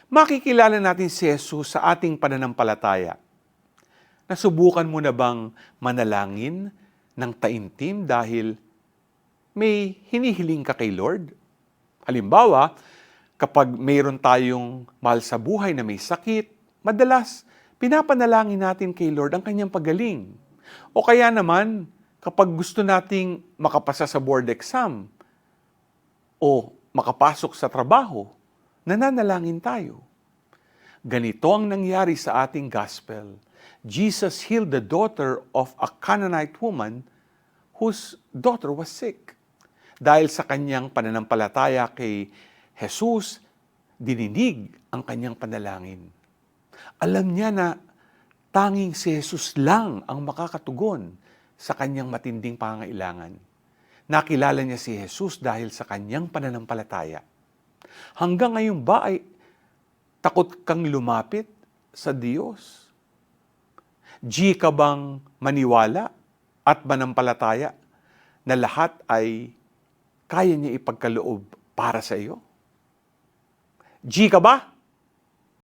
makikilala natin si Jesus sa ating pananampalataya. Nasubukan mo na bang manalangin ng taimtim dahil may hinihiling ka kay Lord? Halimbawa, kapag mayroon tayong mahal sa buhay na may sakit, madalas pinapanalangin natin kay Lord ang kanyang pagaling. O kaya naman, kapag gusto nating makapasa sa board exam o makapasok sa trabaho, nananalangin tayo. Ganito ang nangyari sa ating gospel. Jesus healed the daughter of a Canaanite woman whose daughter was sick. Dahil sa kanyang pananampalataya kay Jesus, dininig ang kanyang panalangin. Alam niya na tanging si Jesus lang ang makakatugon sa kanyang matinding pangailangan. Nakilala niya si Jesus dahil sa kanyang pananampalataya. Hanggang ngayon ba ay takot kang lumapit sa Diyos? Ka bang maniwala at manampalataya na lahat ay kaya niya ipagkaloob para sa iyo? Ka ba?